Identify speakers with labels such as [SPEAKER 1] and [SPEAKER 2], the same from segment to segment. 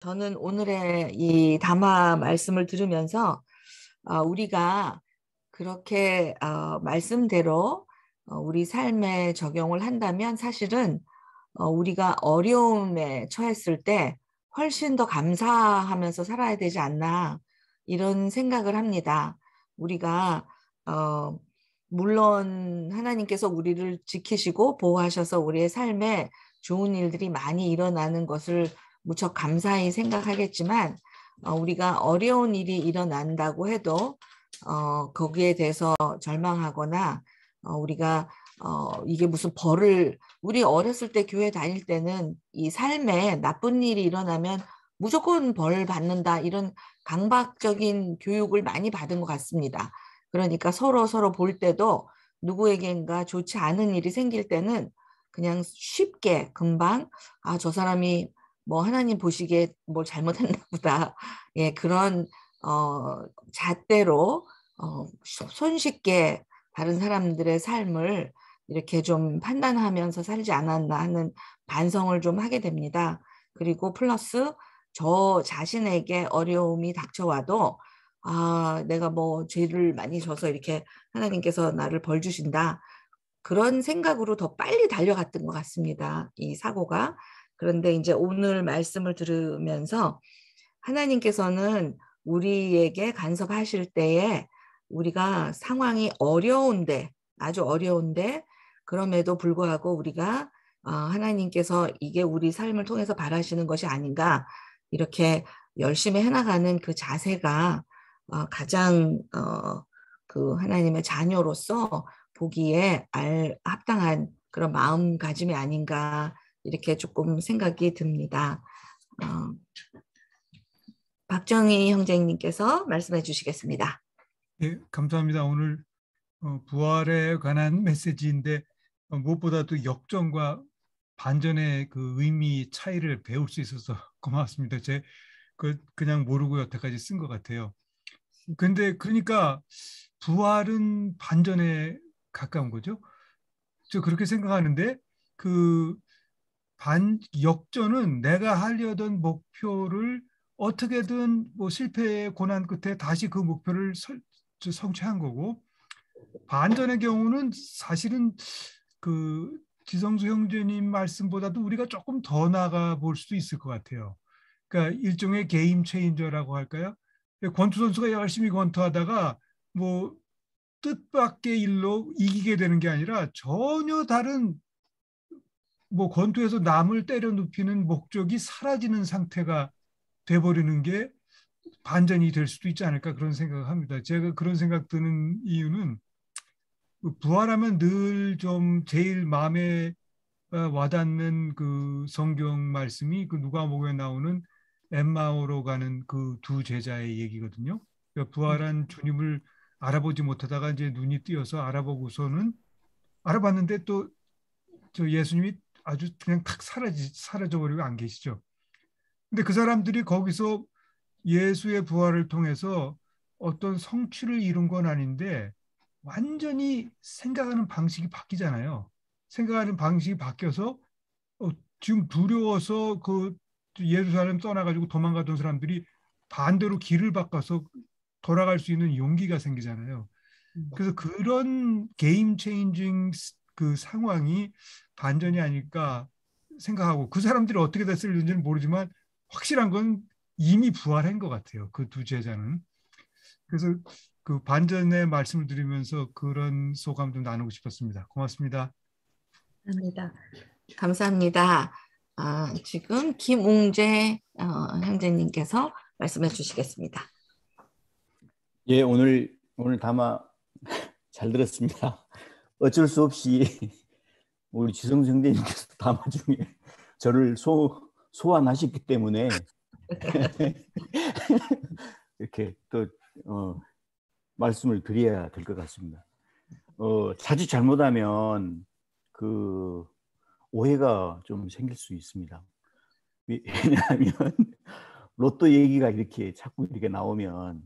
[SPEAKER 1] 저는 오늘의 이 담화 말씀을 들으면서 우리가 그렇게 말씀대로 우리 삶에 적용을 한다면 사실은 우리가 어려움에 처했을 때 훨씬 더 감사하면서 살아야 되지 않나 이런 생각을 합니다. 우리가 어, 물론 하나님께서 우리를 지키시고 보호하셔서 우리의 삶에 좋은 일들이 많이 일어나는 것을 무척 감사히 생각하겠지만 우리가 어려운 일이 일어난다고 해도 거기에 대해서 절망하거나 우리가 이게 무슨 우리 어렸을 때 교회 다닐 때는 이 삶에 나쁜 일이 일어나면 무조건 벌 받는다 이런 강박적인 교육을 많이 받은 것 같습니다. 그러니까 서로 볼 때도 누구에겐가 좋지 않은 일이 생길 때는 그냥 쉽게 금방 저 사람이 뭐 하나님 보시기에 뭘 잘못했나 보다. 예, 그런 잣대로 손쉽게 다른 사람들의 삶을 이렇게 좀 판단하면서 살지 않았나 하는 반성을 좀 하게 됩니다. 그리고 플러스 저 자신에게 어려움이 닥쳐와도 내가 뭐 죄를 많이 져서 이렇게 하나님께서 나를 벌 주신다. 그런 생각으로 더 빨리 달려갔던 것 같습니다. 이 사고가. 그런데 이제 오늘 말씀을 들으면서 하나님께서는 우리에게 간섭하실 때에 우리가 상황이 어려운데, 아주 어려운데, 그럼에도 불구하고 우리가 하나님께서 이게 우리 삶을 통해서 바라시는 것이 아닌가, 이렇게 열심히 해나가는 그 자세가 가장 그 하나님의 자녀로서 보기에 합당한 그런 마음가짐이 아닌가, 이렇게 조금 생각이 듭니다. 어, 박정희 형제님께서 말씀해 주시겠습니다.
[SPEAKER 2] 예, 감사합니다. 오늘 부활에 관한 메시지인데 무엇보다도 역전과 반전의 그 의미 차이를 배울 수 있어서 고맙습니다. 그냥 모르고 여태까지 쓴 것 같아요. 근데 그러니까 부활은 반전에 가까운 거죠. 저 그렇게 생각하는데 그 역전은 내가 하려던 목표를 어떻게든 뭐 실패의 고난 끝에 다시 그 목표를 성취한 거고, 반전의 경우는 사실은 그 지성수 형제님 말씀보다도 우리가 조금 더 나가 볼 수도 있을 것 같아요. 그러니까 일종의 게임 체인저라고 할까요? 권투 선수가 열심히 권투하다가 뭐 뜻밖의 일로 이기게 되는 게 아니라 전혀 다른 뭐 권투에서 남을 때려 눕히는 목적이 사라지는 상태가 돼버리는 게 반전이 될 수도 있지 않을까 그런 생각을 합니다. 제가 그런 생각 드는 이유는 부활하면 늘 좀 제일 마음에 와닿는 그 성경 말씀이 그 누가복음에 나오는 엠마오로 가는 그 두 제자의 얘기거든요. 그러니까 부활한 주님을 알아보지 못하다가 이제 눈이 띄어서 알아보고서는 알아봤는데 또 저 예수님이 아주 그냥 탁 사라져버리고 안 계시죠. 근데 그 사람들이 거기서 예수의 부활을 통해서 어떤 성취를 이룬 건 아닌데 완전히 생각하는 방식이 바뀌잖아요. 생각하는 방식이 바뀌어서 지금 두려워서 그 예루살렘 떠나가지고 도망가던 사람들이 반대로 길을 바꿔서 돌아갈 수 있는 용기가 생기잖아요. 그래서 그런 게임 체인징 그 상황이 반전이 아닐까 생각하고, 그 사람들이 어떻게 됐을지는 모르지만 확실한 건 이미 부활한 것 같아요. 그 두 제자는. 그래서 그 반전의 말씀을 드리면서 그런 소감도 나누고 싶었습니다. 고맙습니다.
[SPEAKER 1] 감사합니다. 감사합니다. 지금 김웅재 형제님께서 말씀해 주시겠습니다.
[SPEAKER 3] 예, 오늘 담화 잘 들었습니다. 어쩔 수 없이 우리 지성수 형제님께서 담화 중에 저를 소환하셨기 때문에 이렇게 또 말씀을 드려야 될 것 같습니다. 자칫 잘못하면 그 오해가 좀 생길 수 있습니다. 왜냐하면 로또 얘기가 이렇게 자꾸 이렇게 나오면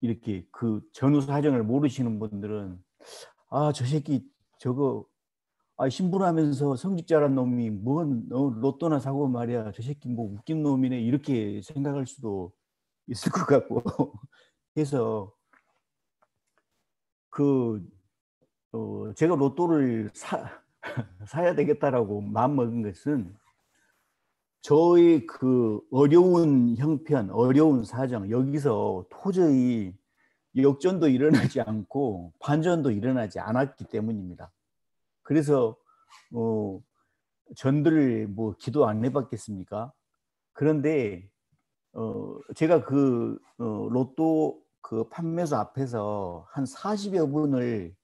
[SPEAKER 3] 이렇게 그 전후 사정을 모르시는 분들은 저 새끼 저거 신분하면서 성직 잘한 놈이 뭔 로또나 사고 말이야. 저 새끼 뭐 웃긴 놈이네. 이렇게 생각할 수도 있을 것 같고 해서 제가 로또를 사야 되겠다라고 마음먹은 것은 저의 그 어려운 형편, 어려운 사정, 여기서 도저히 역전도 일어나지 않고 반전도 일어나지 않았기 때문입니다. 그래서 전들 뭐 기도 안 해봤겠습니까? 그런데 제가 그 로또 그 판매소 앞에서 한 40여 분을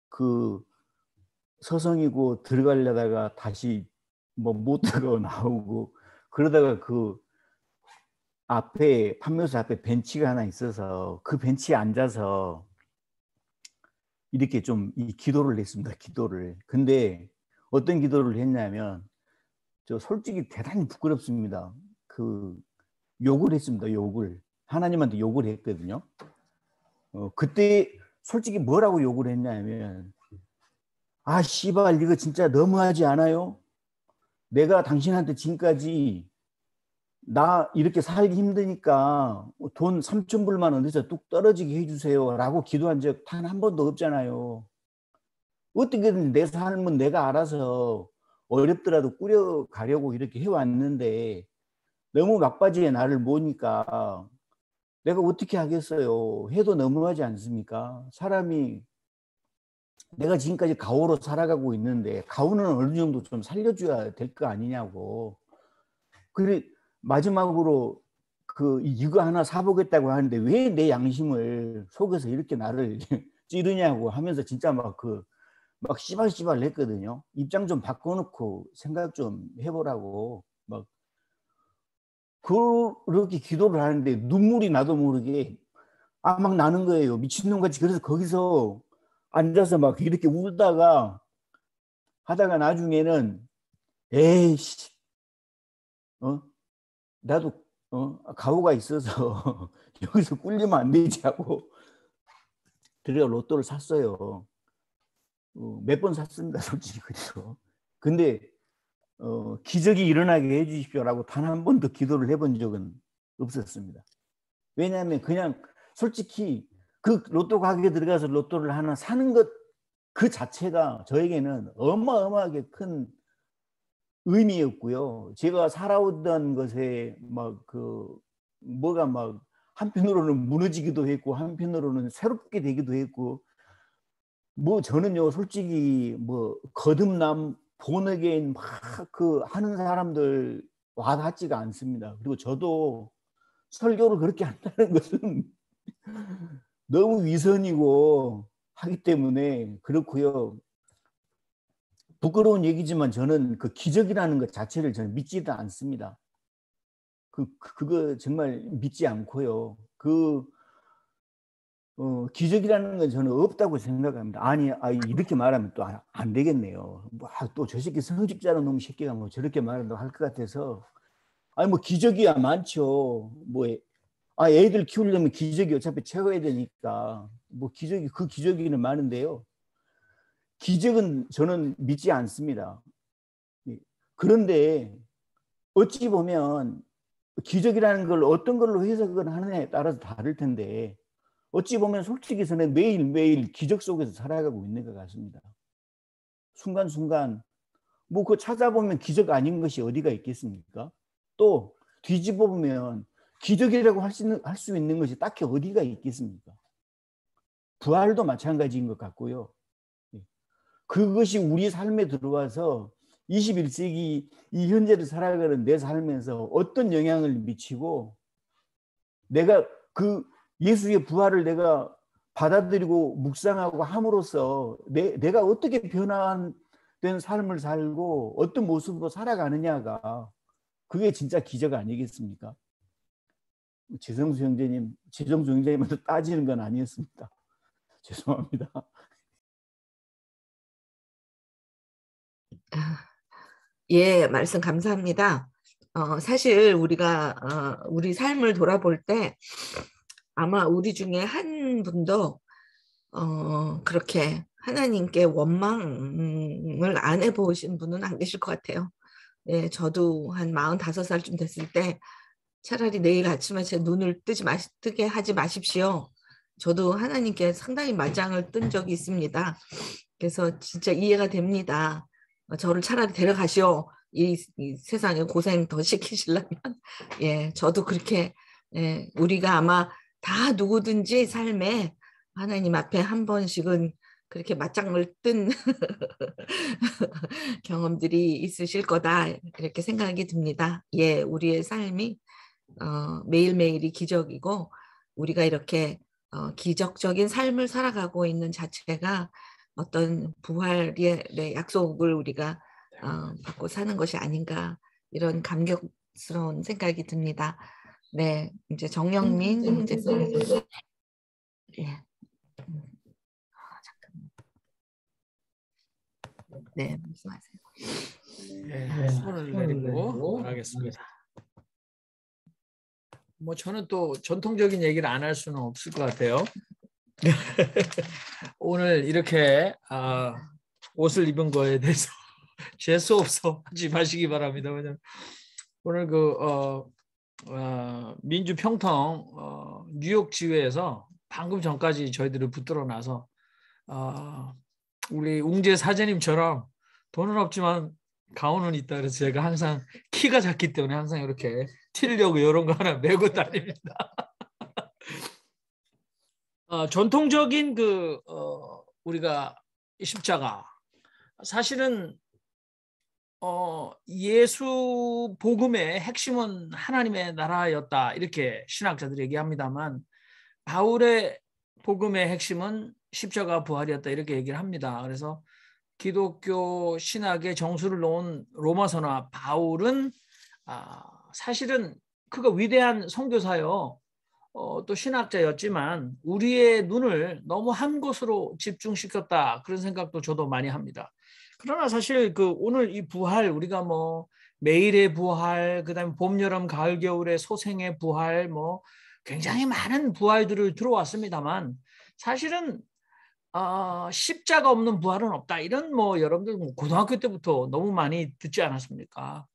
[SPEAKER 3] 그 서성이고 들어가려다가 다시 뭐 못 들어가고 나오고 그러다가 그 앞에 판매소 앞에 벤치가 하나 있어서 그 벤치에 앉아서 이렇게 좀 이 기도를 했습니다. 기도를. 근데 어떤 기도를 했냐면 저 솔직히 대단히 부끄럽습니다. 그 욕을 했습니다. 욕을. 하나님한테 욕을 했거든요. 그때 솔직히 뭐라고 욕을 했냐면 씨발 이거 진짜 너무하지 않아요? 내가 당신한테 지금까지 나 이렇게 살기 힘드니까 돈 3,000불만 어디서 뚝 떨어지게 해주세요 라고 기도한 적 단 한 번도 없잖아요. 어떻게든 내 삶은 내가 알아서 어렵더라도 꾸려가려고 이렇게 해왔는데 너무 막바지에 나를 보니까 내가 어떻게 하겠어요. 해도 너무하지 않습니까? 사람이 내가 지금까지 가오로 살아가고 있는데 가오는 어느 정도 좀 살려줘야 될 거 아니냐고. 그래 마지막으로 이거 하나 사보겠다고 하는데 왜 내 양심을 속여서 이렇게 나를 찌르냐고 하면서 진짜 막 씨발씨발 했거든요. 입장 좀 바꿔놓고 생각 좀 해보라고 막 그렇게 기도를 하는데 눈물이 나도 모르게 막 나는 거예요. 미친놈같이. 그래서 거기서 앉아서 막 이렇게 울다가 하다가 나중에는 에이씨 나도 가오가 있어서 여기서 꿀리면 안 되지 하고 드디어 로또를 샀어요. 몇 번 샀습니다. 솔직히. 그래서 근데 기적이 일어나게 해주십시오라고 단 한 번도 기도를 해본 적은 없었습니다. 왜냐하면 그냥 솔직히 그 로또 가게에 들어가서 로또를 하나 사는 것 그 자체가 저에게는 어마어마하게 큰 의미였고요. 제가 살아오던 것에 뭐가 막 한편으로는 무너지기도 했고 한편으로는 새롭게 되기도 했고 뭐 저는요 솔직히 뭐 거듭남 본어게인 막 하는 사람들 와닿지가 않습니다. 그리고 저도 설교를 그렇게 한다는 것은 너무 위선이고 하기 때문에 그렇고요. 부끄러운 얘기지만 저는 그 기적이라는 것 자체를 저는 믿지도 않습니다. 그거 정말 믿지 않고요. 기적이라는 건 저는 없다고 생각합니다. 이렇게 말하면 또 안 되겠네요. 또 저 새끼 성직자는 놈 새끼가 뭐 저렇게 말한다고 할 것 같아서 뭐 기적이야 많죠. 애들 키우려면 기적이 어차피 채워야 되니까 뭐 기적이는 많은데요. 기적은 저는 믿지 않습니다. 그런데 어찌 보면 기적이라는 걸 어떤 걸로 해석을 하느냐에 따라서 다를 텐데 어찌 보면 솔직히 저는 매일매일 기적 속에서 살아가고 있는 것 같습니다. 순간순간 그거 찾아보면 기적 아닌 것이 어디가 있겠습니까? 또 뒤집어 보면 기적이라고 할 수 있는 것이 딱히 어디가 있겠습니까? 부활도 마찬가지인 것 같고요. 그것이 우리 삶에 들어와서 21세기 이 현재를 살아가는 내 삶에서 어떤 영향을 미치고 내가 예수의 부활을 내가 받아들이고 묵상하고 함으로써 내가 어떻게 변화된 삶을 살고 어떤 모습으로 살아가느냐가 그게 진짜 기적 아니겠습니까? 최정수 형제님한테 따지는 건 아니었습니다. 죄송합니다.
[SPEAKER 1] 예, 말씀 감사합니다. 사실 우리가 우리 삶을 돌아볼 때 아마 우리 중에 한 분도 그렇게 하나님께 원망을 안 해보신 분은 안 계실 것 같아요. 네, 저도 한 45살쯤 됐을 때 차라리 내일 아침에 제 눈을 뜨게 하지 마십시오. 저도 하나님께 상당히 맞짱을 뜬 적이 있습니다. 그래서 진짜 이해가 됩니다. 저를 차라리 데려가시오. 이 세상에 고생 더 시키시려면. 예, 저도 그렇게, 예, 우리가 아마 다 누구든지 삶에 하나님 앞에 한 번씩은 그렇게 맞짱을 뜬 경험들이 있으실 거다. 이렇게 생각이 듭니다. 예, 우리의 삶이 매일매일이 기적이고 우리가 이렇게 기적적인 삶을 살아가고 있는 자체가 어떤 부활의 약속을 우리가 받고 사는 것이 아닌가 이런 감격스러운 생각이 듭니다. 네, 이제 정영민 형제님. 예. 잠깐만. 네, 말씀하세요.
[SPEAKER 4] 네, 손을 내리고 말하겠습니다. 뭐 저는 또 전통적인 얘기를 안 할 수는 없을 것 같아요. 오늘 이렇게 옷을 입은 거에 대해서 재수 없어 하지 마시기 바랍니다. 왜냐면 오늘 민주평통 뉴욕 지회에서 방금 전까지 저희들을 붙들어 놔서 우리 웅재 사제님처럼 돈은 없지만 가운은 있다. 그래서 제가 항상 키가 작기 때문에 항상 이렇게 튀려고 이런 거 하나 메고 다닙니다. 전통적인 우리가 십자가 사실은 예수 복음의 핵심은 하나님의 나라였다 이렇게 신학자들이 얘기합니다만 바울의 복음의 핵심은 십자가 부활이었다 이렇게 얘기를 합니다. 그래서 기독교 신학의 정수를 놓은 로마서나 바울은 사실은 그가 위대한 선교사요 또 신학자였지만 우리의 눈을 너무 한 곳으로 집중시켰다 그런 생각도 저도 많이 합니다. 그러나 사실 오늘 이 부활 우리가 뭐 매일의 부활 그다음에 봄 여름 가을 겨울의 소생의 부활 뭐 굉장히 많은 부활들을 들어왔습니다만 사실은 십자가 없는 부활은 없다 이런 뭐 여러분들 고등학교 때부터 너무 많이 듣지 않았습니까?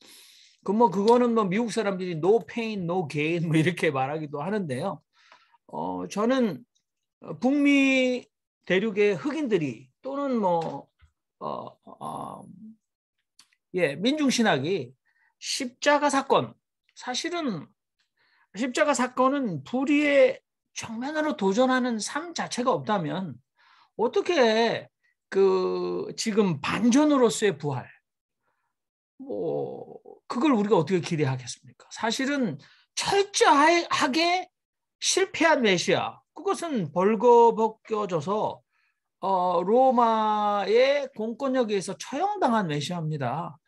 [SPEAKER 4] 그거는 뭐 미국 사람들이 no pain, no gain 뭐 이렇게 말하기도 하는데요. 저는 북미 대륙의 흑인들이 또는 민중신학이 십자가 사건 사실은 십자가 사건은 불의의 정면으로 도전하는 삶 자체가 없다면 어떻게 지금 반전으로서의 부활 그걸 우리가 어떻게 기대하겠습니까? 사실은 철저하게 실패한 메시아 그것은 벌거벗겨져서 로마의 공권력에 의해서 처형당한 메시아입니다.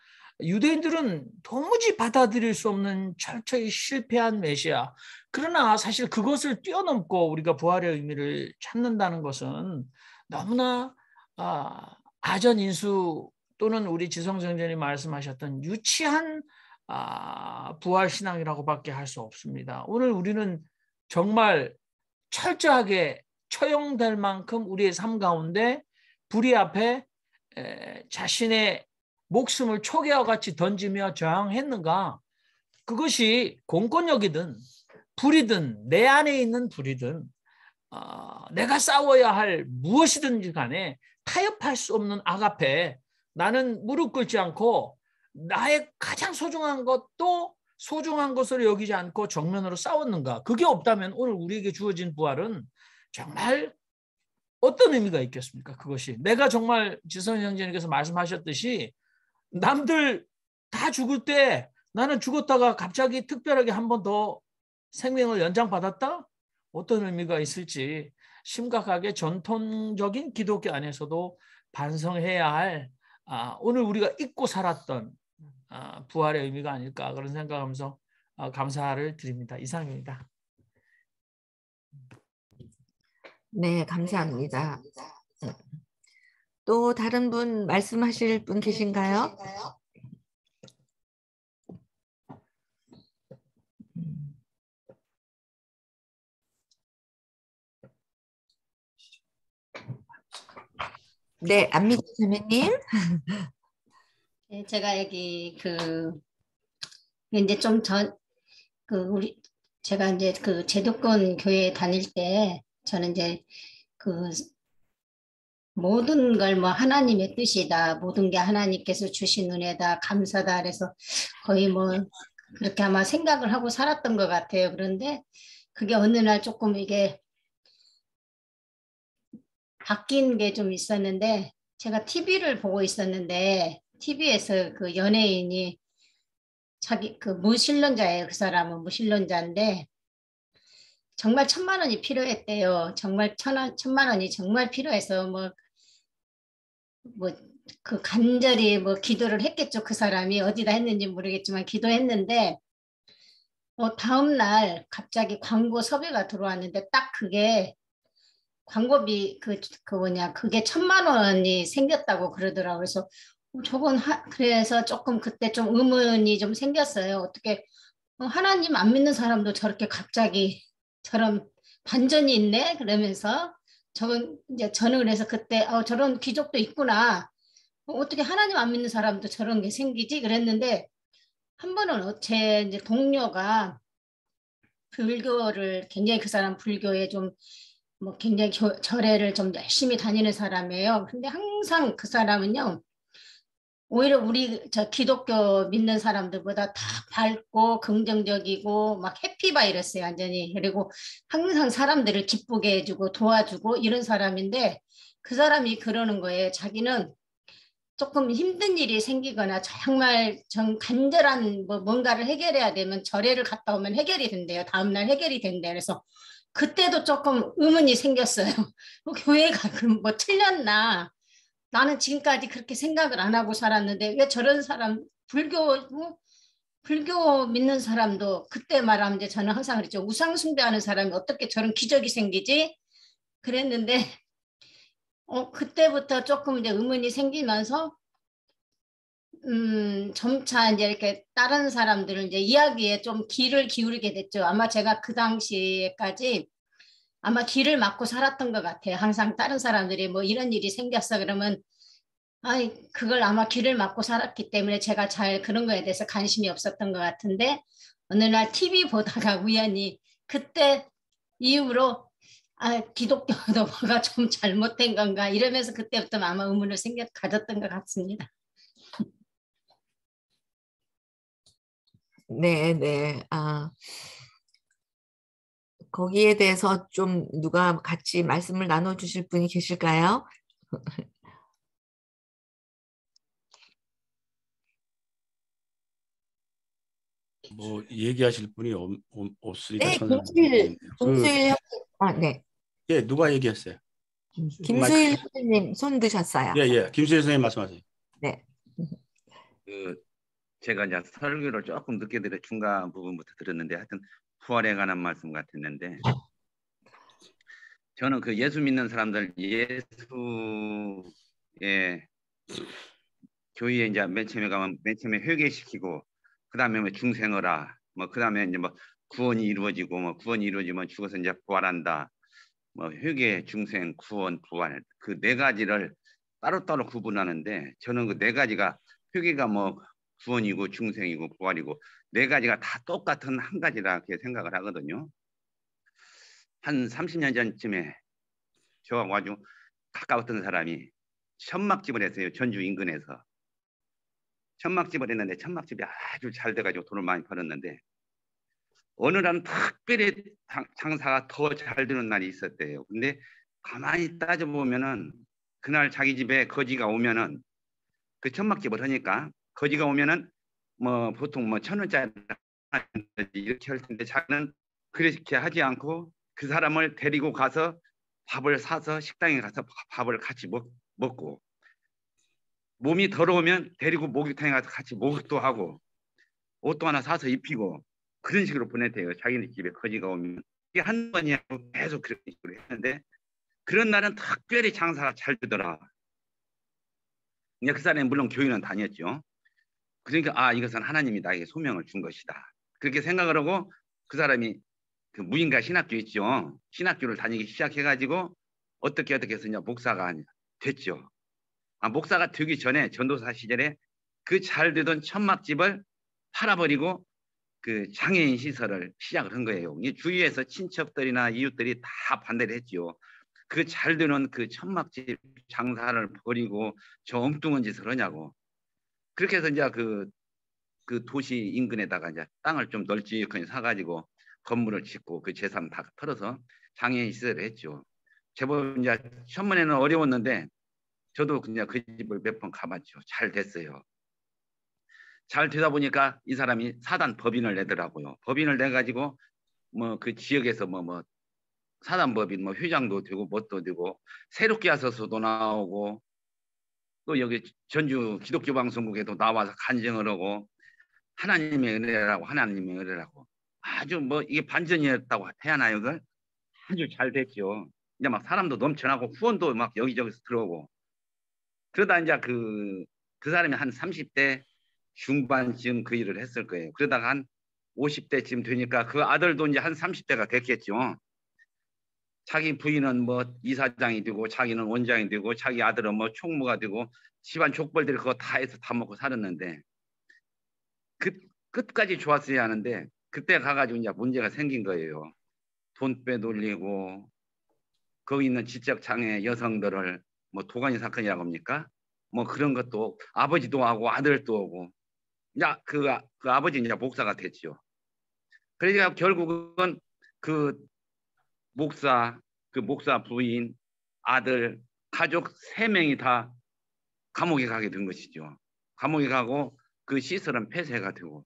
[SPEAKER 4] 유대인들은 도무지 받아들일 수 없는 철저히 실패한 메시아. 그러나 사실 그것을 뛰어넘고 우리가 부활의 의미를 찾는다는 것은 너무나 아전인수 또는 우리 지성정전이 말씀하셨던 유치한 부활신앙이라고밖에 할 수 없습니다. 오늘 우리는 정말 철저하게 처형될 만큼 우리의 삶 가운데 불의 앞에 자신의 목숨을 초계와 같이 던지며 저항했는가? 그것이 공권력이든 불이든 내 안에 있는 불이든 내가 싸워야 할 무엇이든지 간에 타협할 수 없는 악 앞에 나는 무릎 꿇지 않고 나의 가장 소중한 것도 소중한 것으로 여기지 않고 정면으로 싸웠는가? 그게 없다면 오늘 우리에게 주어진 부활은 정말 어떤 의미가 있겠습니까? 그것이 내가 정말 지선 형제님께서 말씀하셨듯이 남들 다 죽을 때 나는 죽었다가 갑자기 특별하게 한 번 더 생명을 연장받았다? 어떤 의미가 있을지 심각하게 전통적인 기독교 안에서도 반성해야 할 오늘 우리가 잊고 살았던 부활의 의미가 아닐까 그런 생각하면서 감사를 드립니다. 이상입니다.
[SPEAKER 1] 네, 감사합니다. 또 다른 분 말씀하실 분 계신가요? 네, 안미자 자매님.
[SPEAKER 5] 예, 제가 여기 이제 좀 우리 제가 이제 그 제도권 교회 다닐 때 저는 이제 그 모든 걸 뭐 하나님의 뜻이다, 모든 게 하나님께서 주신 은혜다, 감사다, 그래서 거의 뭐 그렇게 아마 생각을 하고 살았던 것 같아요. 그런데 그게 어느 날 조금 이게 바뀐 게 좀 있었는데, 제가 TV를 보고 있었는데 TV에서 그 연예인이 자기 그 무신론자예요. 그 사람은 무신론자인데 정말 1,000만 원이 필요했대요. 정말 1,000만 원이 정말 필요해서 뭐 그 간절히 뭐 기도를 했겠죠. 그 사람이 어디다 했는지 모르겠지만 기도했는데 다음 날 갑자기 광고 섭외가 들어왔는데 딱 그게 광고비 그게 1,000만 원이 생겼다고 그러더라고요. 그래서 그래서 조금 그때 좀 의문이 좀 생겼어요. 어떻게 하나님 안 믿는 사람도 저렇게 갑자기 저런 반전이 있네? 그러면서 저는 그래서 그때 저런 귀족도 있구나. 어떻게 하나님 안 믿는 사람도 저런 게 생기지? 그랬는데 한 번은 제 이제 동료가 불교를 굉장히 그 사람 불교에 좀 뭐 굉장히 절에를 좀 열심히 다니는 사람이에요. 근데 항상 그 사람은요. 오히려 우리 저 기독교 믿는 사람들보다 다 밝고 긍정적이고 막 해피바이러스예요, 완전히. 그리고 항상 사람들을 기쁘게 해주고 도와주고 이런 사람인데 그 사람이 그러는 거예요. 자기는 조금 힘든 일이 생기거나 정말 간절한 뭔가를 해결해야 되면 절에를 갔다 오면 해결이 된대요. 다음날 해결이 된대요. 그래서 그때도 조금 의문이 생겼어요. 교회가 그럼 뭐 틀렸나? 나는 지금까지 그렇게 생각을 안 하고 살았는데 왜 저런 사람 불교 믿는 사람도 그때 말하면 이제 저는 항상 그랬죠. 우상 숭배하는 사람이 어떻게 저런 기적이 생기지? 그랬는데 그때부터 조금 이제 의문이 생기면서 점차 이제 이렇게 다른 사람들을 이제 이야기에 좀 귀를 기울이게 됐죠. 아마 제가 그 당시에까지 아마 귀를 막고 살았던 것 같아요. 항상 다른 사람들이 뭐 이런 일이 생겼어 그러면 그걸 아마 귀를 막고 살았기 때문에 제가 잘 그런 거에 대해서 관심이 없었던 것 같은데 어느 날 TV 보다가 우연히 그때 이후로 기독교도 뭐가 좀 잘못된 건가 이러면서 그때부터 아마 의문을 가졌던 것 같습니다.
[SPEAKER 1] 네, 네. 거기에 대해서 좀 누가 같이 말씀을 나눠주실 분이 계실까요?
[SPEAKER 6] 뭐 얘기하실 분이 없으니까
[SPEAKER 1] 네,
[SPEAKER 6] 저는
[SPEAKER 1] 김수일 형님. 네.
[SPEAKER 6] 예, 누가 얘기했어요?
[SPEAKER 1] 김수일 형님 손 드셨어요.
[SPEAKER 6] 예. 김수일 선생님 말씀하세요.
[SPEAKER 1] 네.
[SPEAKER 7] 제가 이제 설교를 조금 늦게 들어 중간 부분부터 들었는데 하여튼 부활에 관한 말씀 같았는데 저는 그 예수 믿는 사람들 예수의 교회에 이제 맨 처음에 가면 맨 처음에 회개시키고 그 다음에 뭐 중생어라 뭐 그 다음에 이제 뭐 구원이 이루어지고 뭐 구원이 이루어지면 죽어서 이제 부활한다 뭐 회개 중생 구원 부활 그 네 가지를 따로따로 구분하는데 저는 그 네 가지가 회개가 뭐 구원이고 중생이고 부활이고 네 가지가 다 똑같은 한 가지라 이렇게 생각을 하거든요. 한 30년 전쯤에 저하고 아주 가까웠던 사람이 천막집을 했어요. 전주 인근에서. 천막집을 했는데 천막집이 아주 잘 돼가지고 돈을 많이 벌었는데 어느 날은 특별히 장사가 더 잘 되는 날이 있었대요. 근데 가만히 따져보면은 그날 자기 집에 거지가 오면은 그 천막집을 하니까 거지가 오면은 뭐 보통 뭐 1,000원짜리 이렇게 할 텐데 자기는 그렇게 하지 않고 그 사람을 데리고 가서 밥을 사서 식당에 가서 밥을 같이 먹고 몸이 더러우면 데리고 목욕탕에 가서 같이 목욕도 하고 옷도 하나 사서 입히고 그런 식으로 보냈대요. 자기네 집에 거지가 오면. 이게 한 번이 아니고 계속 그런 식으로 했는데 그런 날은 특별히 장사가 잘 되더라. 그 사람이 물론 교회는 다녔죠. 그러니까 이것은 하나님이 나에게 소명을 준 것이다. 그렇게 생각을 하고 그 사람이 그 무인가 신학교 있죠. 신학교를 다니기 시작해가지고 어떻게 해서 이제 목사가 됐죠. 목사가 되기 전에 전도사 시절에 그 잘 되던 천막집을 팔아버리고 그 장애인 시설을 시작을 한 거예요. 이 주위에서 친척들이나 이웃들이 다 반대를 했죠. 그 잘 되는 그 천막집 장사를 버리고 저 엉뚱한 짓을 하냐고. 그렇게 해서 이제 그 도시 인근에다가 이제 땅을 좀 널찍하게 사가지고 건물을 짓고 그 재산 다 털어서 장애인 시설을 했죠. 제법 이제 처음에는 어려웠는데 저도 그냥 그 집을 몇 번 가봤죠. 잘 됐어요. 잘 되다 보니까 이 사람이 사단 법인을 내더라고요. 법인을 내가지고 뭐 그 지역에서 뭐 사단 법인 뭐 회장도 되고 뭣도 되고 새롭게 하소서도 나오고 또 여기 전주 기독교 방송국에도 나와서 간증을 하고 하나님의 은혜라고 하나님의 은혜라고 아주 뭐 이게 반전이었다고 해야 하나요? 이걸 아주 잘 됐죠. 이제 막 사람도 넘쳐나고 후원도 막 여기저기서 들어오고 그러다 이제 그 사람이 한 30대 중반쯤 그 일을 했을 거예요. 그러다가 한 50대쯤 되니까 그 아들도 이제 한 30대가 됐겠죠. 자기 부인은 뭐 이사장이 되고 자기는 원장이 되고 자기 아들은 뭐 총무가 되고 집안 족벌들이 그거 다 해서 다 먹고 살았는데 끝까지 좋았어야 하는데 그때 가가지고 이제 문제가 생긴 거예요. 돈 빼돌리고 거기 있는 지적 장애 여성들을 뭐 도가니 사건이라고 합니까? 뭐 그런 것도 아버지도 하고 아들도 하고 야 그 아버지 이제 목사가 됐죠. 그러니까 결국은 그 목사 부인 아들 가족 3명이 다 감옥에 가게 된 것이죠. 감옥에 가고 그 시설은 폐쇄가 되고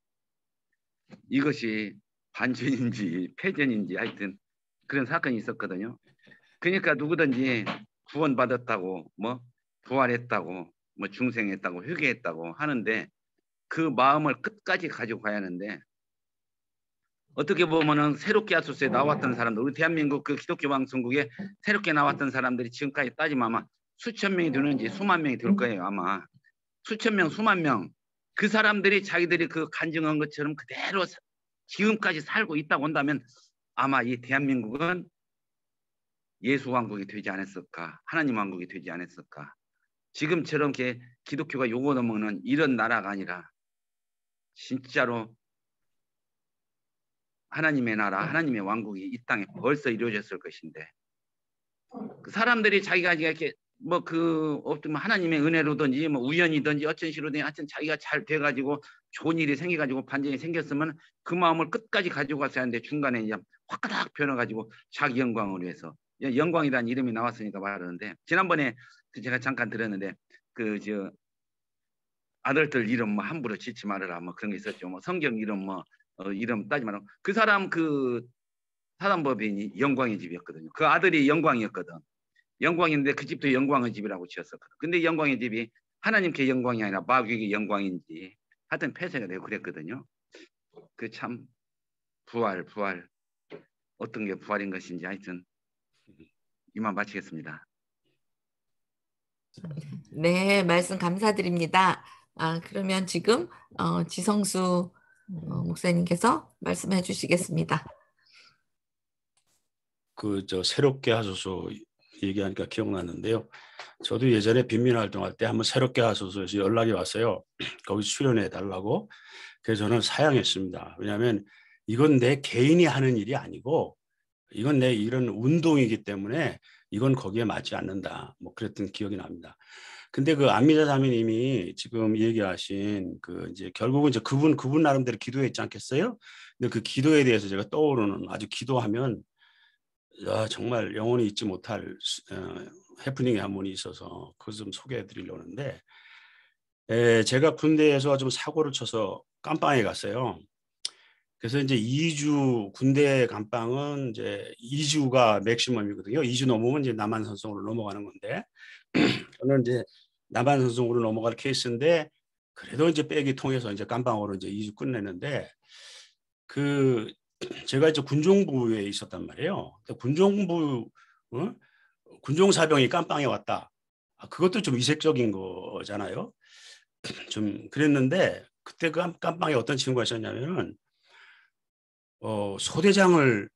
[SPEAKER 7] 이것이 반전인지 폐전인지 하여튼 그런 사건이 있었거든요. 그러니까 누구든지 구원받았다고 뭐 부활했다고 뭐 중생했다고 회개했다고 하는데 그 마음을 끝까지 가지고 가야 하는데 어떻게 보면은 새롭게 하소서에 나왔던 사람들 우리 대한민국 그 기독교 방송국에 새롭게 나왔던 사람들이 지금까지 따지면 아마 수천 명이 되는지 수만 명이 될 거예요. 아마 수천 명 수만 명 그 사람들이 자기들이 그 간증한 것처럼 그대로 지금까지 살고 있다고 한다면 아마 이 대한민국은 예수 왕국이 되지 않았을까 하나님 왕국이 되지 않았을까 지금처럼 이렇게 기독교가 욕을 먹는 이런 나라가 아니라 진짜로 하나님의 나라 하나님의 왕국이 이 땅에 벌써 이루어졌을 것인데 그 사람들이 자기가 이렇게 뭐 없으면 하나님의 은혜로든지 뭐 우연이든지 어쩐 식으로든지 하여튼 자기가 잘 돼가지고 좋은 일이 생겨가지고 반전이 생겼으면 그 마음을 끝까지 가지고 갔어야 하는데 중간에 이제 화가닥 변해가지고 자기 영광을 위해서 영광이라는 이름이 나왔으니까 말하는데 지난번에 제가 잠깐 들었는데 아들들 이름 뭐 함부로 짓지 말아라 뭐 그런 게 있었죠. 뭐 성경 이름 뭐 이름 따지 말라. 그 사람 사단법인이 영광의 집이었거든요. 그 아들이 영광이었거든. 영광인데 그 집도 영광의 집이라고 지었었거든. 근데 영광의 집이 하나님께 영광이 아니라 마귀에게 영광인지 하여튼 폐쇄가 되고 그랬거든요. 그 참 부활 어떤 게 부활인 것인지 하여튼 이만 마치겠습니다.
[SPEAKER 1] 네, 말씀 감사드립니다. 그러면 지금 지성수 목사님께서 말씀해 주시겠습니다.
[SPEAKER 6] 새롭게 하소서 얘기하니까 기억났는데요. 저도 예전에 빈민 활동할 때 한번 새롭게 하소서에서 연락이 왔어요. 거기 출연해 달라고. 그래서 저는 사양했습니다. 왜냐하면 이건 내 개인이 하는 일이 아니고 이건 내 이런 운동이기 때문에 이건 거기에 맞지 않는다. 뭐 그랬던 기억이 납니다. 근데 그 안미자 자매님이 지금 얘기하신 이제 결국은 이제 그분 나름대로 기도했지 않겠어요? 근데 그 기도에 대해서 제가 떠오르는 아주 기도하면 정말 영원히 잊지 못할 해프닝이 한 번이 있어서 그것 좀 소개해 드리려고 하는데 제가 군대에서 좀 사고를 쳐서 감방에 갔어요. 그래서 이제 2주 군대 감방은 이제 2주가 맥시멈이거든요. 2주 넘으면 이제 남한산성으로 넘어가는 건데 저는 이제 남한산성으로 넘어갈 케이스인데 그래도 이제 백이 통해서 이제 감방으로 이제 2주 끝내는데 제가 이제 군종부에 있었단 말이에요. 군종부 군종사병이 감방에 왔다. 그것도 좀 이색적인 거잖아요. 좀 그랬는데 그때 그 감방에 어떤 친구가 있었냐면은 소대장을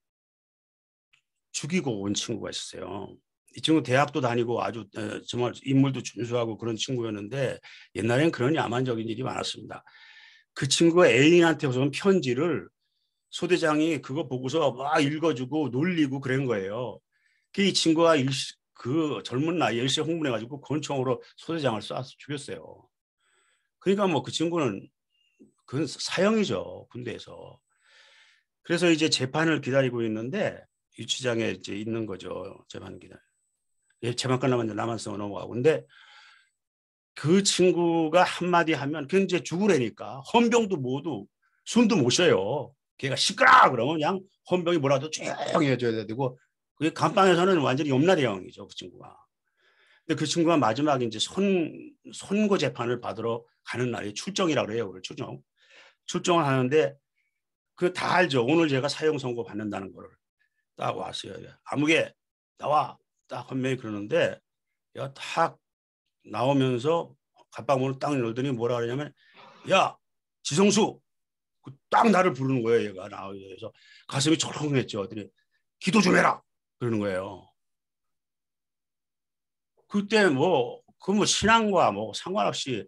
[SPEAKER 6] 죽이고 온 친구가 있었어요. 이 친구 대학도 다니고 아주 정말 인물도 준수하고 그런 친구였는데 옛날엔 그런 야만적인 일이 많았습니다. 그 친구가 애인한테 온 편지를 소대장이 그거 보고서 막 읽어주고 놀리고 그런 거예요. 이 친구가 그 젊은 나이에 일시 흥분해가지고 권총으로 소대장을 쏴서 죽였어요. 그러니까 뭐 그 친구는 그건 사형이죠, 군대에서. 그래서 이제 재판을 기다리고 있는데 유치장에 이제 있는 거죠. 재판 기다려. 재판 끝나면 이제 남한성으로 넘어가고. 근데 그 친구가 한마디 하면 그냥 이제 죽으라니까 헌병도 모두 숨도 못 쉬어요. 걔가 시끄러 그러면 그냥 헌병이 뭐라도 조용히 해줘야 되고 그게 감방에서는 완전히 염라대왕이죠, 그 친구가. 근데 그 친구가 마지막에 이제 선고 재판을 받으러 가는 날이 출정이라고 그래요. 오늘 출정을 하는데 그 다 알죠. 오늘 제가 사형 선고 받는다는 거를 딱 왔어요. 아무개 나와 딱 헌명이 그러는데 얘가 탁 나오면서 갑박문을 딱 열더니 뭐라 그러냐면 야 지성수 딱 나를 부르는 거예요. 얘가 나와서 가슴이 철렁했죠. 그랬더니 기도 좀 해라 그러는 거예요. 그때 뭐 신앙과 뭐 상관없이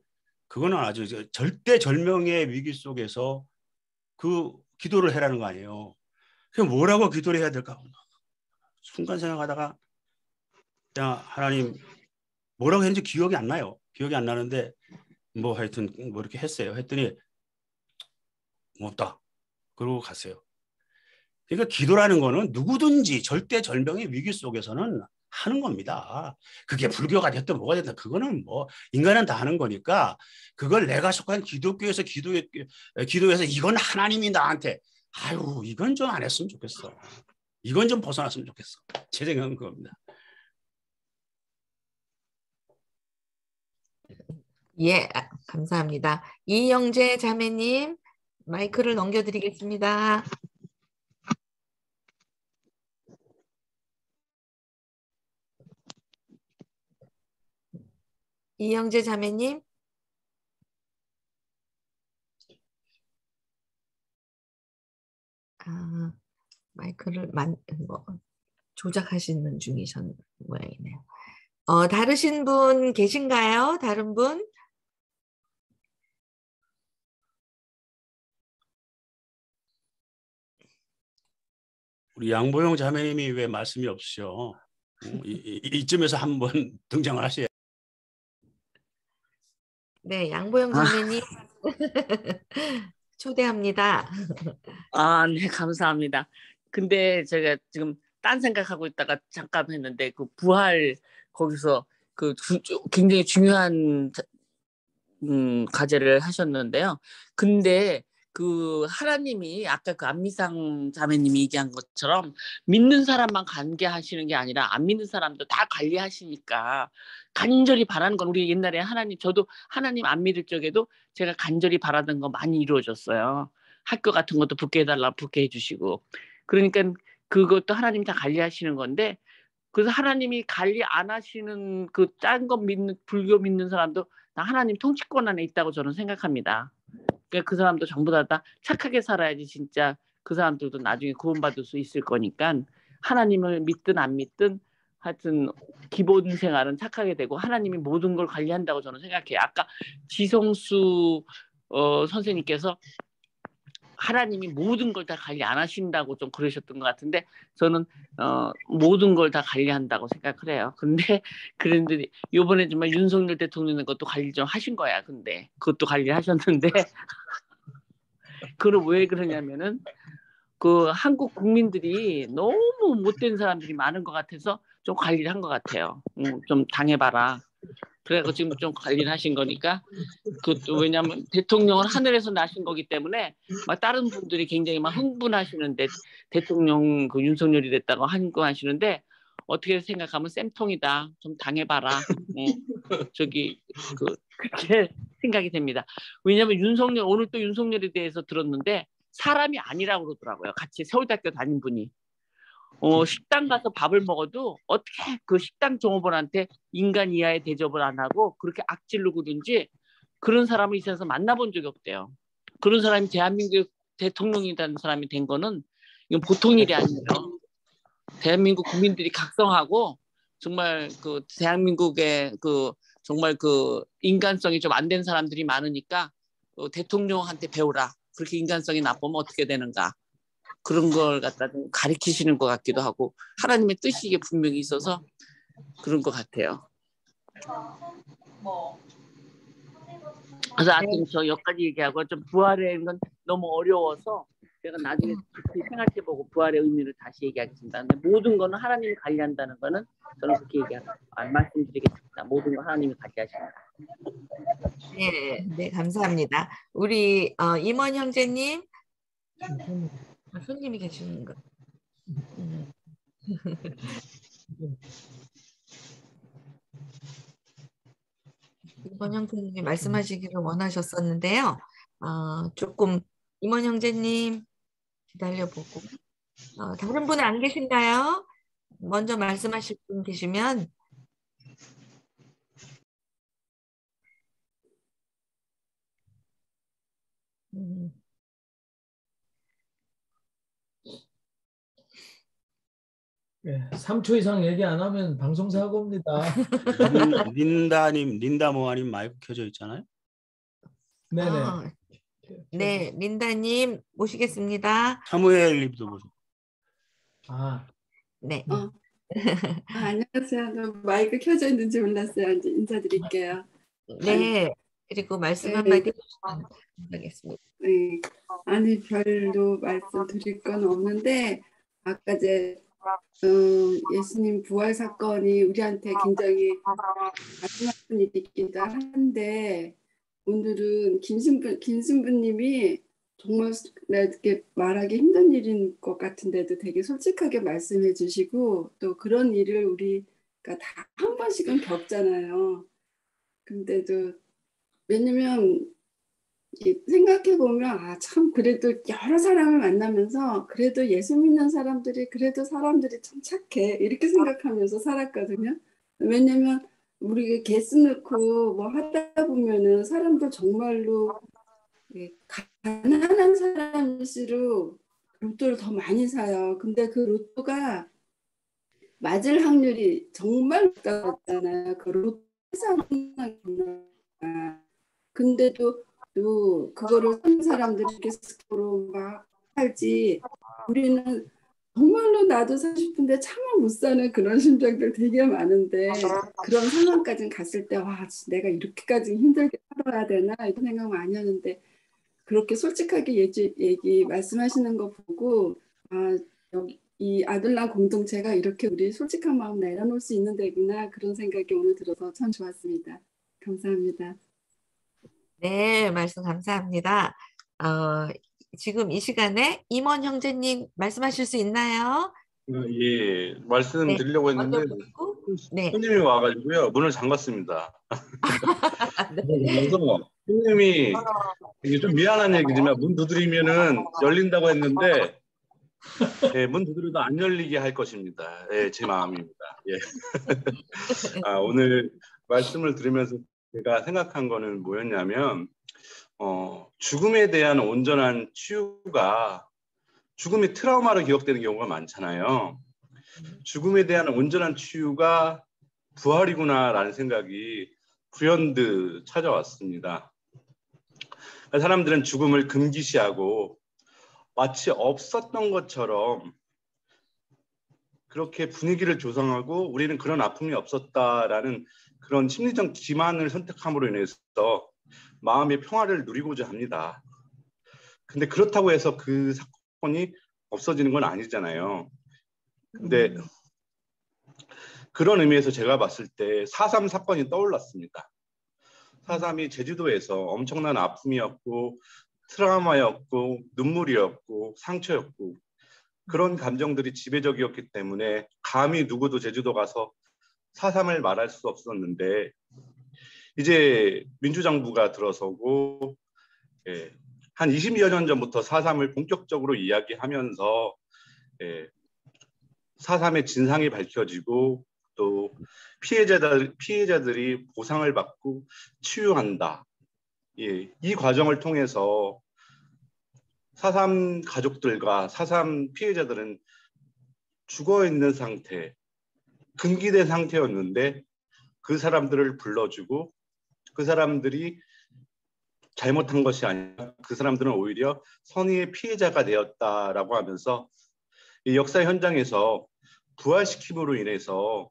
[SPEAKER 6] 그거는 아주 절대절명의 위기 속에서 그 기도를 해라는 거 아니에요. 그 뭐라고 기도를 해야 될까? 순간 생각하다가 그냥 하나님 뭐라고 했는지 기억이 안 나요. 기억이 안 나는데 뭐 하여튼 뭐 이렇게 했어요. 했더니 고맙다. 그러고 갔어요. 그러니까 기도라는 거는 누구든지 절대절명의 위기 속에서는 하는 겁니다. 그게 불교가 됐든 뭐가 됐든 그거는 뭐 인간은 다 하는 거니까 그걸 내가 속한 기독교에서 기도해서 이건 하나님이 나한테 아유 이건 좀 안 했으면 좋겠어. 이건 좀 벗어났으면 좋겠어. 제 생각은 그겁니다.
[SPEAKER 1] 예, 감사합니다. 이영재 자매님 마이크를 넘겨드리겠습니다. 이영재 자매님. 마이크를 조작하시는 중이신 모양이네요. 다르신 분 계신가요? 다른 분?
[SPEAKER 6] 우리 양보영 자매님이 왜 말씀이 없으셔? 이쯤에서 한번 등장을 하셔야.
[SPEAKER 1] 네, 양보영 자매님 초대합니다.
[SPEAKER 8] 네, 감사합니다. 근데 제가 지금 딴 생각하고 있다가 잠깐 했는데 그 부활 거기서 그 굉장히 중요한 과제를 하셨는데요. 근데 그 하나님이 아까 그 안미상 자매님이 얘기한 것처럼 믿는 사람만 관계하시는 게 아니라 안 믿는 사람도 다 관리하시니까 간절히 바라는 건 우리 옛날에 저도 하나님 안 믿을 적에도 제가 간절히 바라던 거 많이 이루어졌어요. 학교 같은 것도 붙게 해달라 붙게 해주시고 그러니까 그것도 하나님이 다 관리하시는 건데 그래서 하나님이 관리 안 하시는 그 짠 거 믿는 불교 믿는 사람도 다 하나님 통치권 안에 있다고 저는 생각합니다. 그러니까 그 사람도 전부 다 착하게 살아야지 진짜 그 사람들도 나중에 구원받을 수 있을 거니까 하나님을 믿든 안 믿든 하여튼 기본 생활은 착하게 되고 하나님이 모든 걸 관리한다고 저는 생각해요. 아까 지성수 선생님께서 하나님이 모든 걸 다 관리 안 하신다고 좀 그러셨던 것 같은데 저는 모든 걸 다 관리한다고 생각을 해요. 그런데 이번에 정말 윤석열 대통령의 것도 관리 좀 하신 거야. 근데 그것도 관리하셨는데 그걸 왜 그러냐면은 그 한국 국민들이 너무 못된 사람들이 많은 것 같아서 좀 관리를 한 것 같아요. 좀 당해봐라. 그래서 지금 좀 관리를 하신 거니까 그것도 왜냐하면 대통령은 하늘에서 나신 거기 때문에 막 다른 분들이 굉장히 막 흥분하시는데 대통령 그 윤석열이 됐다고 하시는데 어떻게 생각하면 쌤통이다. 좀 당해봐라. 그렇게 생각이 됩니다. 왜냐하면 오늘 또 윤석열에 대해서 들었는데 사람이 아니라고 그러더라고요. 같이 서울대학교 다닌 분이. 식당 가서 밥을 먹어도 어떻게 그 식당 종업원한테 인간 이하의 대접을 안 하고 그렇게 악질로 그런지 그런 사람을 이 세상에서 만나본 적이 없대요. 그런 사람이 대한민국 대통령이라는 사람이 된 거는 이건 보통 일이 아니에요. 대한민국 국민들이 각성하고 정말 그 대한민국의 그 정말 그 인간성이 좀 안 된 사람들이 많으니까 대통령한테 배우라. 그렇게 인간성이 나쁘면 어떻게 되는가. 그런 걸 갖다 좀 가르치시는 것 같기도 하고 하나님의 뜻이 이게 분명히 있어서 그런 것 같아요. 그래서 하여튼 저 여기까지 얘기하고 좀 부활의 건 너무 어려워서 제가 나중에 깊이 생각해보고 부활의 의미를 다시 얘기하겠습니다. 근데 모든 거는 하나님이 관리한다는 거는 저는 그렇게 말씀드리겠습니다. 모든 거 하나님이 관리하십니다.
[SPEAKER 1] 네, 네, 감사합니다. 우리 임원 형제님, 손님이 계시는 거. 임원 형제님이 말씀하시기를 원하셨었는데요. 조금 임원 형제님 기다려보고 다른 분은 안 계신가요? 먼저 말씀하실 분 계시면.
[SPEAKER 4] 네, 3초 이상 얘기 안 하면 방송 사고입니다.
[SPEAKER 6] 린다 모아님 마이크 켜져 있잖아요.
[SPEAKER 4] 네네.
[SPEAKER 1] 네, 린다님 모시겠습니다.
[SPEAKER 6] 사무엘님도 모시고.
[SPEAKER 1] 네.
[SPEAKER 9] 안녕하세요. 마이크 켜져 있는지 몰랐어요. 이제 인사드릴게요.
[SPEAKER 1] 네. 그리고 말씀 한마디 해주시면 감사하겠습니다.
[SPEAKER 9] 네. 아니 별로 말씀드릴 건 없는데 아까 이제 예수님 부활 사건이 우리한테 굉장히 마지막 일이기도 한데 오늘은 김신부님이 정말 이렇게 말하기 힘든 일인 것 같은데도 되게 솔직하게 말씀해 주시고 또 그런 일을 우리가 다 한 번씩은 겪잖아요. 근데도 왜냐면 생각해 보면 참 그래도 여러 사람을 만나면서 그래도 예수 믿는 사람들이 그래도 사람들이 참 착해 이렇게 생각하면서 살았거든요. 왜냐면 우리가 개수 넣고 뭐 하다 보면은 사람들 정말로 가난한 사람일수록 로또를 더 많이 사요. 근데 그 로또가 맞을 확률이 정말 낮잖아요. 그 로또 사는 근데도 또 그거를 사는 사람들이 이렇게 스스로 막 살지 우리는 정말로 나도 사고 싶은데 차마 못 사는 그런 심정들 되게 많은데 그런 상황까지 갔을 때 와 내가 이렇게까지 힘들게 살아야 되나 이런 생각 많이 하는데 그렇게 솔직하게 얘기 말씀하시는 거 보고 여기 이 아들랑 공동체가 이렇게 우리 솔직한 마음 내려놓을 수 있는 데구나 그런 생각이 오늘 들어서 참 좋았습니다. 감사합니다.
[SPEAKER 1] 네, 말씀 감사합니다. 지금 이 시간에 임원 형제님 말씀하실 수 있나요?
[SPEAKER 10] 예, 말씀드리려고 했는데
[SPEAKER 1] 네.
[SPEAKER 10] 손님이 와가지고요 문을 잠갔습니다. 그래서 손님이 이게 좀 미안한 얘기지만 문 두드리면은 열린다고 했는데 문 두드려도 안 열리게 할 것입니다. 제 마음입니다. 오늘 말씀을 들으면서 제가 생각한 거는 뭐였냐면 죽음에 대한 온전한 치유가 죽음이 트라우마로 기억되는 경우가 많잖아요. 죽음에 대한 온전한 치유가 부활이구나라는 생각이 불현듯 찾아왔습니다. 사람들은 죽음을 금기시하고 마치 없었던 것처럼 그렇게 분위기를 조성하고 우리는 그런 아픔이 없었다라는 그런 심리적 기만을 선택함으로 인해서 마음의 평화를 누리고자 합니다. 근데 그렇다고 해서 그 사건이 없어지는 건 아니잖아요. 근데 그런 의미에서 제가 봤을 때 4.3 사건이 떠올랐습니다. 4.3이 제주도에서 엄청난 아픔이었고 트라우마였고 눈물이었고 상처였고 그런 감정들이 지배적이었기 때문에 감히 누구도 제주도 가서 4.3을 말할 수 없었는데 이제 민주정부가 들어서고 한 20여 년 전부터 4.3을 본격적으로 이야기하면서 4.3의 진상이 밝혀지고 또 피해자들이 보상을 받고 치유한다. 이 과정을 통해서 4.3 가족들과 4.3 피해자들은 죽어있는 상태, 금기된 상태였는데 그 사람들을 불러주고 그 사람들이 잘못한 것이 아니라 그 사람들은 오히려 선의의 피해자가 되었다라고 하면서 이 역사 현장에서 부활시킴으로 인해서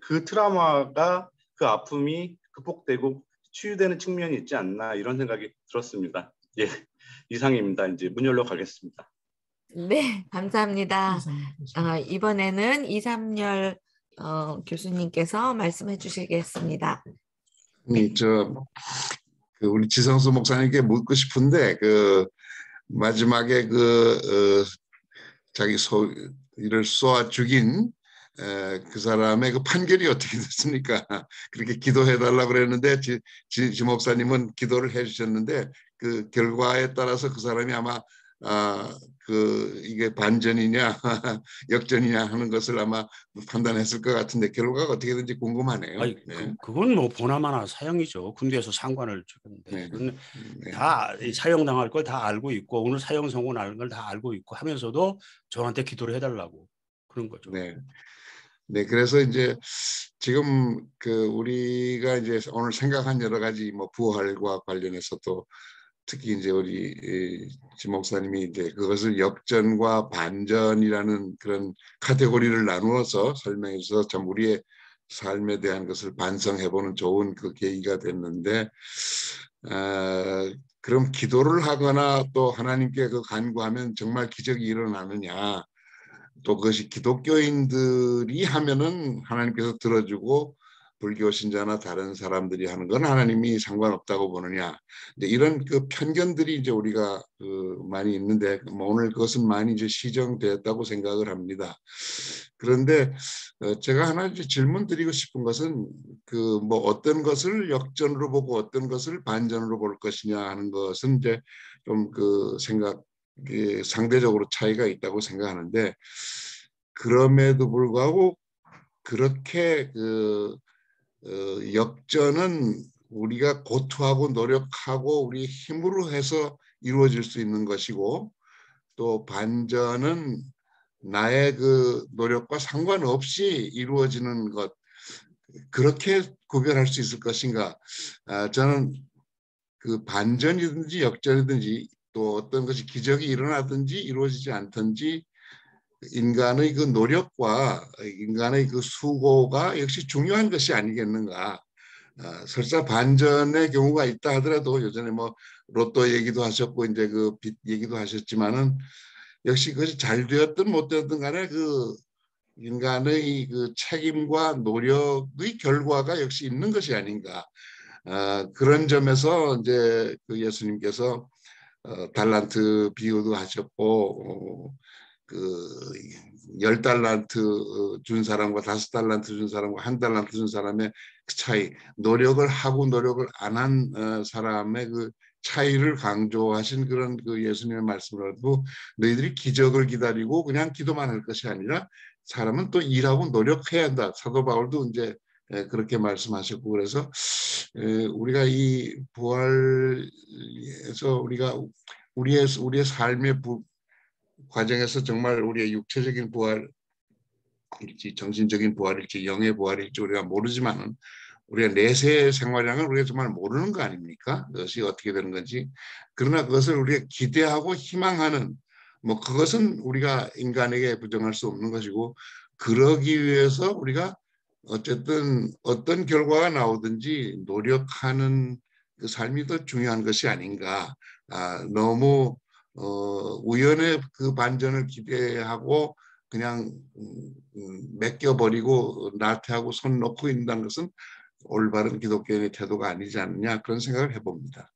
[SPEAKER 10] 그 트라우마가 그 아픔이 극복되고 치유되는 측면이 있지 않나 이런 생각이 들었습니다. 예, 이상입니다. 이제 문 열러 가겠습니다.
[SPEAKER 1] 네, 감사합니다. 이번에는 이삼열 교수님께서 말씀해 주시겠습니다.
[SPEAKER 11] 우리 지성수 목사님께 묻고 싶은데 마지막에 자기 이를 쏘아 죽인 그 사람의 그 판결이 어떻게 됐습니까? 그렇게 기도해달라고 그랬는데 지 목사님은 기도를 해주셨는데 그 결과에 따라서 그 사람이 아마 이게 반전이냐 역전이냐 하는 것을 아마 판단했을 것 같은데 결과가 어떻게 되는지 궁금하네요.
[SPEAKER 6] 아니,
[SPEAKER 11] 네.
[SPEAKER 6] 그건 뭐 보나마나 사형이죠. 군대에서 상관을 주는데 그건 다 사형당할 걸 다 알고 있고 오늘 사형 선고 나는 걸 다 알고 있고 하면서도 저한테 기도를 해달라고 그런 거죠.
[SPEAKER 11] 네, 그래서 이제 지금 우리가 이제 오늘 생각한 여러 가지 뭐 부활과 관련해서도 특히 이제 우리 지 목사님이 이제 그것을 역전과 반전이라는 그런 카테고리를 나누어서 설명해 주셔서 참 우리의 삶에 대한 것을 반성해보는 좋은 그 계기가 됐는데 그럼 기도를 하거나 또 하나님께 간구하면 정말 기적이 일어나느냐? 또 그것이 기독교인들이 하면은 하나님께서 들어주고 불교 신자나 다른 사람들이 하는 건 하나님이 상관없다고 보느냐. 이런 편견들이 이제 우리가 많이 있는데 오늘 그것은 많이 이제 시정되었다고 생각을 합니다. 그런데 제가 하나 이제 질문 드리고 싶은 것은 뭐 어떤 것을 역전으로 보고 어떤 것을 반전으로 볼 것이냐 하는 것은 이제 좀 상대적으로 차이가 있다고 생각하는데 그럼에도 불구하고 그렇게 역전은 우리가 고투하고 노력하고 우리 힘으로 해서 이루어질 수 있는 것이고 또 반전은 나의 노력과 상관없이 이루어지는 것 그렇게 구별할 수 있을 것인가? 저는 반전이든지 역전이든지 또 어떤 것이 기적이 일어나든지 이루어지지 않든지 인간의 노력과 인간의 수고가 역시 중요한 것이 아니겠는가. 설사 반전의 경우가 있다 하더라도 예전에 뭐 로또 얘기도 하셨고 이제 빚 얘기도 하셨지만은 역시 그것이 잘 되었든 못 되었든 간에 인간의 책임과 노력의 결과가 역시 있는 것이 아닌가. 그런 점에서 이제 예수님께서 달란트 비유도 하셨고 10달란트 준 사람과 5달란트 준 사람과 1달란트 준 사람의 그 차이, 노력을 하고 노력을 안 한 사람의 차이를 강조하신 그런 예수님의 말씀을 하고 너희들이 기적을 기다리고 그냥 기도만 할 것이 아니라 사람은 또 일하고 노력해야 한다. 사도 바울도 이제 그렇게 말씀하셨고 그래서 우리가 이 부활에서 우리가 우리의 삶의 과정에서 정말 우리의 육체적인 부활일지 정신적인 부활일지 영의 부활일지 우리가 모르지만은 우리가 내세 생활이라는 걸 우리가 정말 모르는 거 아닙니까? 그것이 어떻게 되는 건지. 그러나 그것을 우리가 기대하고 희망하는 뭐 그것은 우리가 인간에게 부정할 수 없는 것이고 그러기 위해서 우리가 어쨌든 어떤 결과가 나오든지 노력하는 그 삶이 더 중요한 것이 아닌가. 너무 우연의 반전을 기대하고 그냥 맡겨버리고 나태하고 손 놓고 있다는 것은 올바른 기독교인의 태도가 아니지 않느냐 그런 생각을 해봅니다.